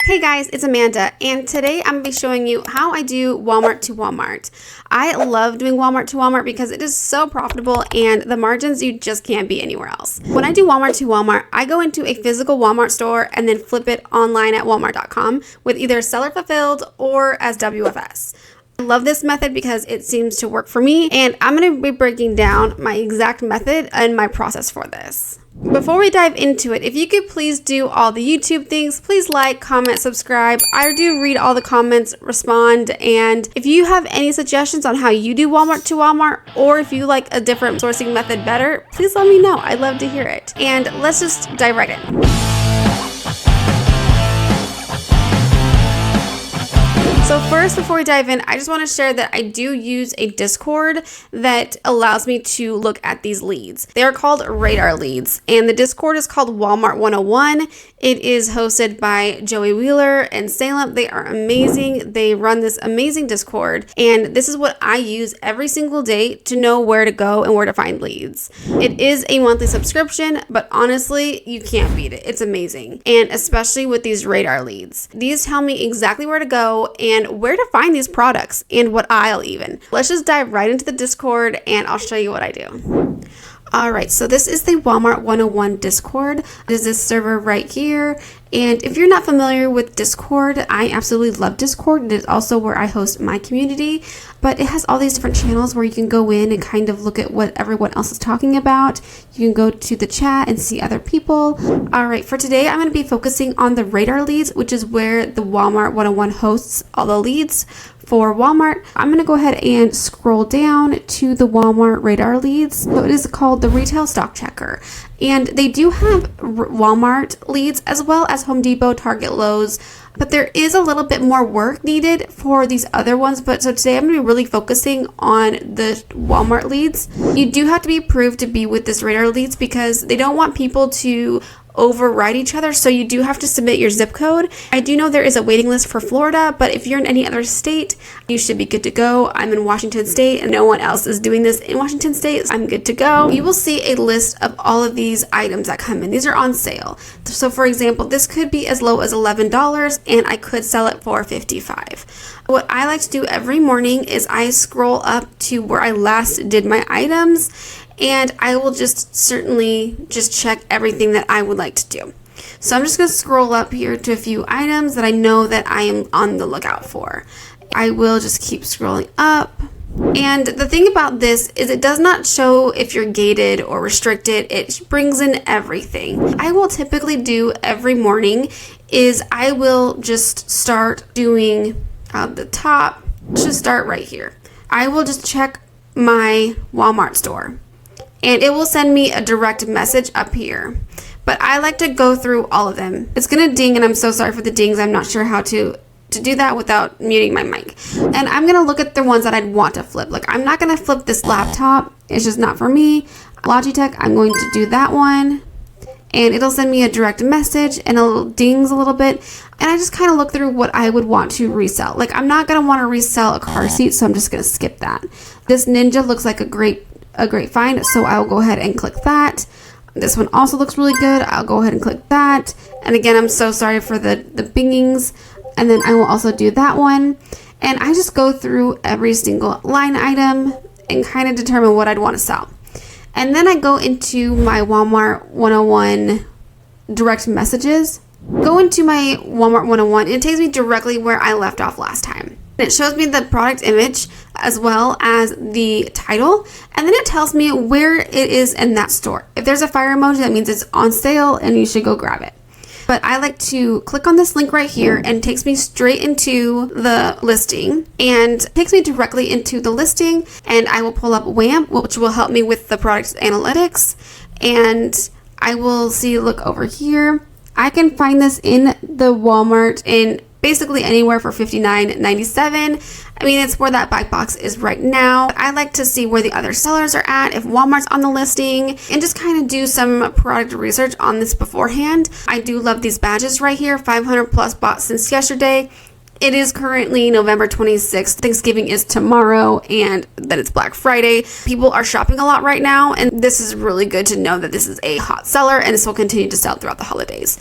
Hey guys, it's Amanda, and today I'm going to be showing you how I do Walmart to Walmart. I love doing Walmart to Walmart because it is so profitable and the margins you just can't beat anywhere else. When I do Walmart to Walmart, I go into a physical Walmart store and then flip it online at walmart.com with either seller fulfilled or as WFS. I love this method because it seems to work for me, and I'm going to be breaking down my exact method and my process for this. Before we dive into it, if you could please do all the YouTube things, please like, comment, subscribe. I do read all the comments, respond, and if you have any suggestions on how you do Walmart to Walmart, or if you like a different sourcing method better, please let me know. I'd love to hear it. And let's just dive right in. So first, before we dive in, I just want to share that I do use a Discord that allows me to look at these leads. They are called radar leads, and the Discord is called Walmart 101. It is hosted by Joey Wheeler and Salem. They are amazing. They run this amazing Discord, and this is what I use every single day to know where to go and where to find leads. It is a monthly subscription, but honestly, you can't beat it. It's amazing, and especially with these radar leads. These tell me exactly where to go and where to find these products and what aisle even. Let's just dive right into the Discord and I'll show you what I do. Alright, so this is the Walmart 101 Discord. There's this server right here. And if you're not familiar with Discord, I absolutely love Discord. It is also where I host my community, but it has all these different channels where you can go in and kind of look at what everyone else is talking about. You can go to the chat and see other people. Alright, for today, I'm going to be focusing on the radar leads, which is where the Walmart 101 hosts all the leads for Walmart. I'm going to go ahead and scroll down to the Walmart radar leads. So it is called the Retail Stock Checker. And they do have Walmart leads as well as Home Depot, Target, Lowe's, but there is a little bit more work needed for these other ones. But so today I'm going to be really focusing on the Walmart leads. You do have to be approved to be with this radar leads because they don't want people to override each other, so you do have to submit your zip code. I do know there is a waiting list for Florida, but if you're in any other state, you should be good to go. I'm in Washington State and no one else is doing this in Washington State, so I'm good to go. You will see a list of all of these items that come in. These are on sale. So for example, this could be as low as $11 and I could sell it for $55. What I like to do every morning is I scroll up to where I last did my items, and I will just check everything that I would like to do. So I'm just going to scroll up here to a few items that I know that I am on the lookout for. I will just keep scrolling up. And the thing about this is it does not show if you're gated or restricted. It brings in everything. I will typically do every morning is I will just start doing at the top. Just start right here. I will just check my Walmart store, and it will send me a direct message up here. But I like to go through all of them. It's gonna ding, and I'm so sorry for the dings. I'm not sure how to do that without muting my mic. And I'm gonna look at the ones that I'd want to flip. Like, I'm not gonna flip this laptop. It's just not for me. Logitech, I'm going to do that one. And it'll send me a direct message and it dings a little bit. And I just kind of look through what I would want to resell. Like, I'm not gonna want to resell a car seat, so I'm just gonna skip that. This Ninja looks like a great find, so I'll go ahead and click that. This one also looks really good. I'll go ahead and click that. And again, I'm so sorry for the bingings. And then I will also do that one. And I just go through every single line item and kind of determine what I'd want to sell. And then I go into my Walmart 101 direct messages. Go into my Walmart 101. It takes me directly where I left off last time. It shows me the product image as well as the title, and then it tells me where it is in that store. If there's a fire emoji, that means it's on sale and you should go grab it. But I like to click on this link right here, and it takes me straight into the listing and takes me directly into the listing, and I will pull up WAMP, which will help me with the product analytics, and I will see, look over here. I can find this in the Walmart in basically anywhere for $59.97. I mean, it's where that buy box is right now. I like to see where the other sellers are at, if Walmart's on the listing, and just kind of do some product research on this beforehand. I do love these badges right here, 500 plus bought since yesterday. It is currently November 26th. Thanksgiving is tomorrow, and that it's Black Friday. People are shopping a lot right now, and this is really good to know that this is a hot seller, and this will continue to sell throughout the holidays.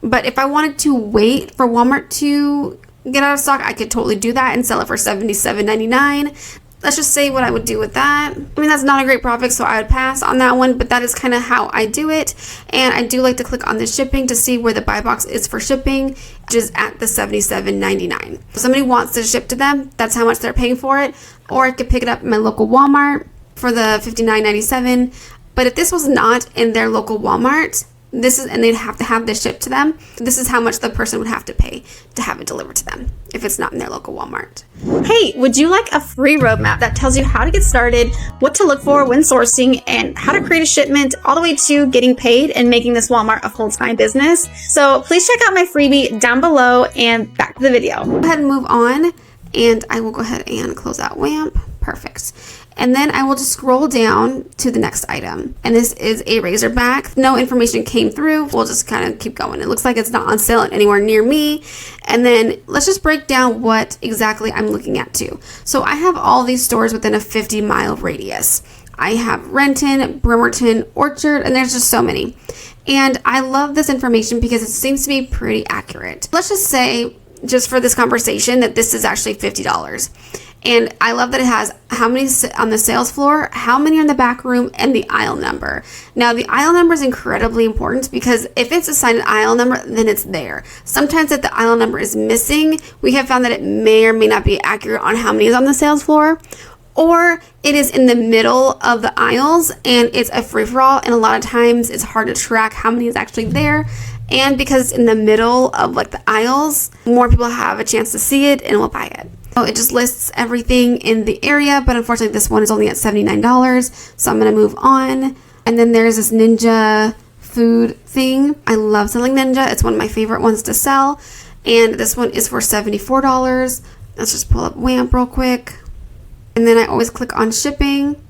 But if I wanted to wait for Walmart to get out of stock, I could totally do that and sell it for $77.99. Let's just say what I would do with that. I mean, that's not a great profit, so I would pass on that one, but that is kind of how I do it. And I do like to click on the shipping to see where the buy box is for shipping, which is at the $77.99. If somebody wants to ship to them, that's how much they're paying for it. Or I could pick it up at my local Walmart for the $59.97. But if this was not in their local Walmart, and they'd have to have this shipped to them, this is how much the person would have to pay to have it delivered to them if it's not in their local Walmart. Hey, would you like a free roadmap that tells you how to get started, what to look for when sourcing, and how to create a shipment all the way to getting paid and making this Walmart a full-time business? So please check out my freebie down below, and back to the video. Go ahead and move on, and I will go ahead and close out WAMP. Perfect. And then I will just scroll down to the next item. And this is a Razorback. No information came through. We'll just kind of keep going. It looks like it's not on sale anywhere near me. And then let's just break down what exactly I'm looking at too. So I have all these stores within a 50-mile radius. I have Renton, Bremerton, Orchard, and there's just so many. And I love this information because it seems to be pretty accurate. Let's just say, just for this conversation, that this is actually $50. And I love that it has how many on the sales floor, how many are in the back room, and the aisle number. Now, the aisle number is incredibly important because if it's assigned an aisle number, then it's there. Sometimes if the aisle number is missing, we have found that it may or may not be accurate on how many is on the sales floor. Or it is in the middle of the aisles and it's a free-for-all, and a lot of times it's hard to track how many is actually there. And because it's in the middle of like the aisles, more people have a chance to see it and will buy it. So it just lists everything in the area, but unfortunately this one is only at $79, so I'm going to move on. And then there's this Ninja food thing. I love selling Ninja. It's one of my favorite ones to sell. And this one is for $74. Let's just pull up WAMP real quick. And then I always click on shipping.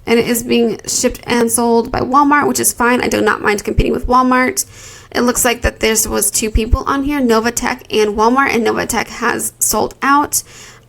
And it is being shipped and sold by Walmart, which is fine. I do not mind competing with Walmart. It looks like that there was two people on here, Novatech and Walmart, and Novatech has sold out.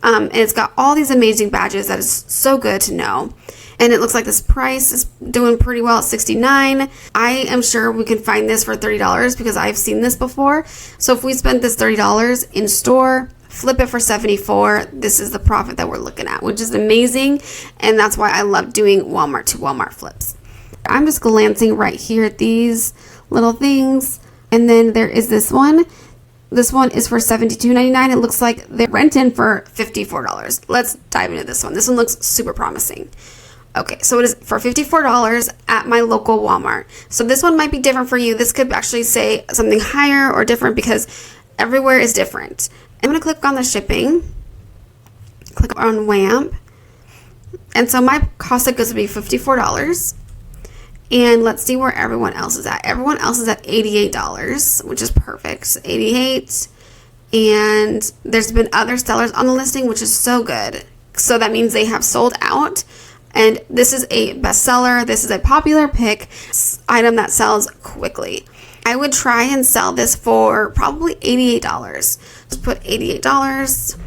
And it's got all these amazing badges. That is so good to know. And it looks like this price is doing pretty well at $69. I am sure we can find this for $30 because I've seen this before. So if we spend this $30 in store, flip it for $74, this is the profit that we're looking at, which is amazing. And that's why I love doing Walmart to Walmart flips. I'm just glancing right here at these little things. And then there is this one. This one is for $72.99. It looks like they're renting for $54. Let's dive into this one. This one looks super promising. Okay, so it is for $54 at my local Walmart. So this one might be different for you. This could actually say something higher or different because everywhere is different. I'm going to click on the shipping, click on WAMP, and so my cost of goods would be $54. And let's see where everyone else is at. Everyone else is at $88, which is perfect. $88, and there's been other sellers on the listing, which is so good. So that means they have sold out. And this is a bestseller. This is a popular pick item that sells quickly. I would try and sell this for probably $88. Let's put $88.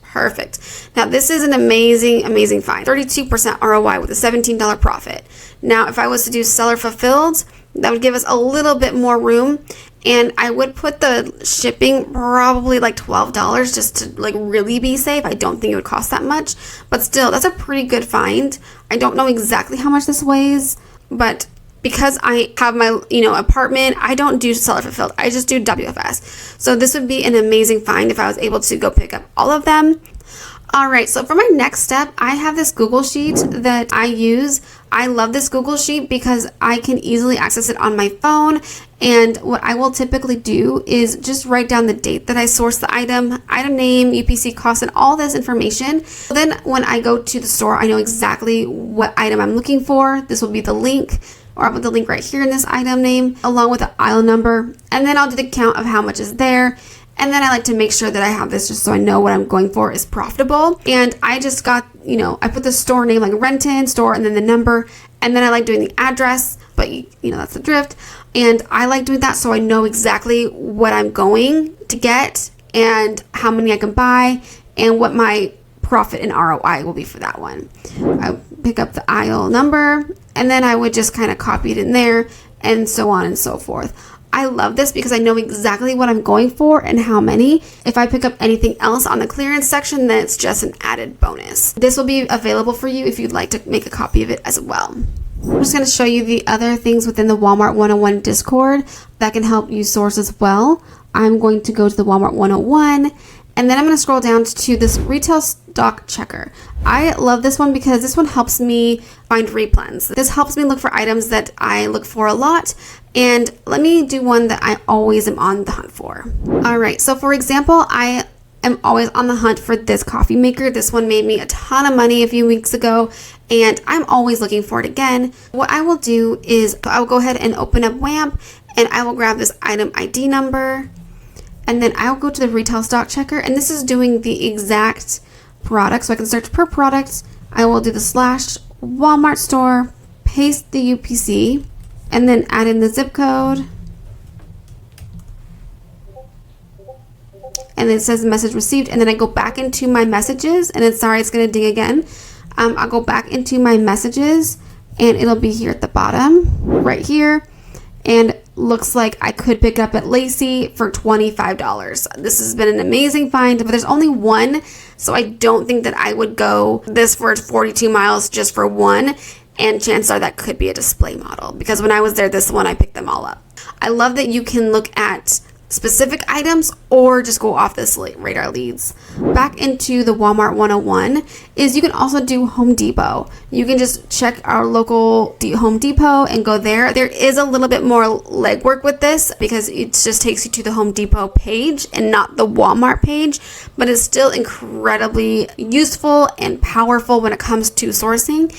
Perfect. Now this is an amazing find. 32% ROI with a $17 profit. Now if I was to do seller fulfilled, that would give us a little bit more room. And I would put the shipping probably like $12 just to like really be safe. I don't think it would cost that much, but still that's a pretty good find. I don't know exactly how much this weighs, but because I have my, apartment, I don't do seller fulfilled. I just do WFS. So this would be an amazing find if I was able to go pick up all of them. All right, so for my next step, I have this Google Sheet that I use. I love this Google Sheet because I can easily access it on my phone. And what I will typically do is just write down the date that I sourced the item name, UPC cost, and all this information. Then when I go to the store, I know exactly what item I'm looking for. This will be the link, or I'll put the link right here in this item name along with the aisle number. And then I'll do the count of how much is there. And then I like to make sure that I have this just so I know what I'm going for is profitable. And I just got, I put the store name like Renton store and then the number. And then I like doing the address, but that's the drift. And I like doing that so I know exactly what I'm going to get and how many I can buy and what my profit and ROI will be for that one. I pick up the aisle number and then I would just kind of copy it in there and so on and so forth. I love this because I know exactly what I'm going for and how many. If I pick up anything else on the clearance section, then it's just an added bonus. This will be available for you if you'd like to make a copy of it as well. I'm just going to show you the other things within the Walmart 101 Discord that can help you source as well. I'm going to go to the Walmart 101 and then I'm going to scroll down to this retail stock checker. I love this one because this one helps me find replens. This helps me look for items that I look for a lot. And let me do one that I always am on the hunt for. All right, so for example, I am always on the hunt for this coffee maker. This one made me a ton of money a few weeks ago, and I'm always looking for it again. What I will do is I will go ahead and open up WAMP, and I will grab this item ID number, and then I will go to the retail stock checker, and this is doing the exact product. So I can search per product. I will do the / Walmart store, paste the UPC, and then add in the zip code. And then it says message received. And then I go back into my messages, and it's going to ding again. I'll go back into my messages and it'll be here at the bottom right here. And looks like I could pick up at Lacey for $25. This has been an amazing find, but there's only one. So I don't think that I would go this for 42 miles just for one. And chances are that could be a display model because when I was there, this one, I picked them all up. I love that you can look at specific items or just go off this radar leads. Back into the Walmart 101 is you can also do Home Depot. You can just check our local Home Depot and go there. There is a little bit more legwork with this because it just takes you to the Home Depot page and not the Walmart page, but it's still incredibly useful and powerful when it comes to sourcing.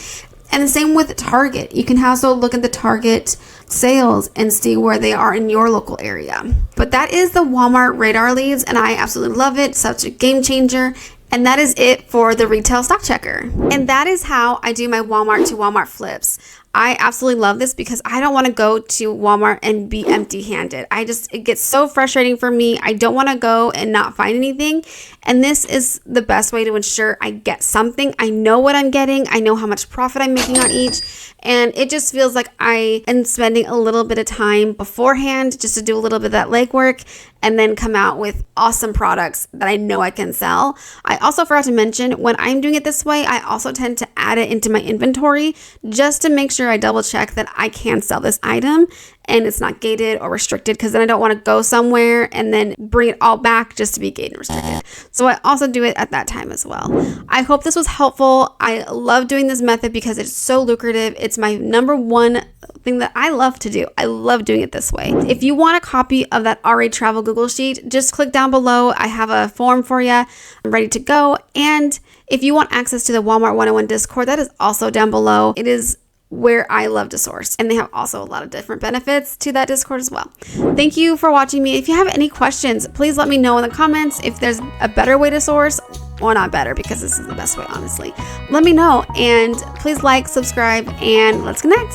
And the same with Target. You can also look at the Target sales and see where they are in your local area. But that is the Walmart radar leads, and I absolutely love it. Such a game changer. And that is it for the retail stock checker. And that is how I do my Walmart to Walmart flips. I absolutely love this because I don't want to go to Walmart and be empty-handed. It gets so frustrating for me. I don't want to go and not find anything. And this is the best way to ensure I get something. I know what I'm getting. I know how much profit I'm making on each. And it just feels like I am spending a little bit of time beforehand just to do a little bit of that legwork and then come out with awesome products that I know I can sell. I also forgot to mention, when I'm doing it this way, I also tend to add it into my inventory just to make sure I double check that I can sell this item and it's not gated or restricted, because then I don't want to go somewhere and then bring it all back just to be gated and restricted. So I also do it at that time as well. I hope this was helpful. I love doing this method because it's so lucrative. It's my number one thing that I love to do. I love doing it this way. If you want a copy of that RA Travel Google Sheet, just click down below. I have a form for you. I'm ready to go. And if you want access to the Walmart 101 Discord, that is also down below. It is where I love to source, and they have also a lot of different benefits to that Discord as well. Thank you for watching me. If you have any questions, please let me know in the comments. If there's a better way to source, or not better, because this is the best way, honestly, let me know. And please like, subscribe, and let's connect.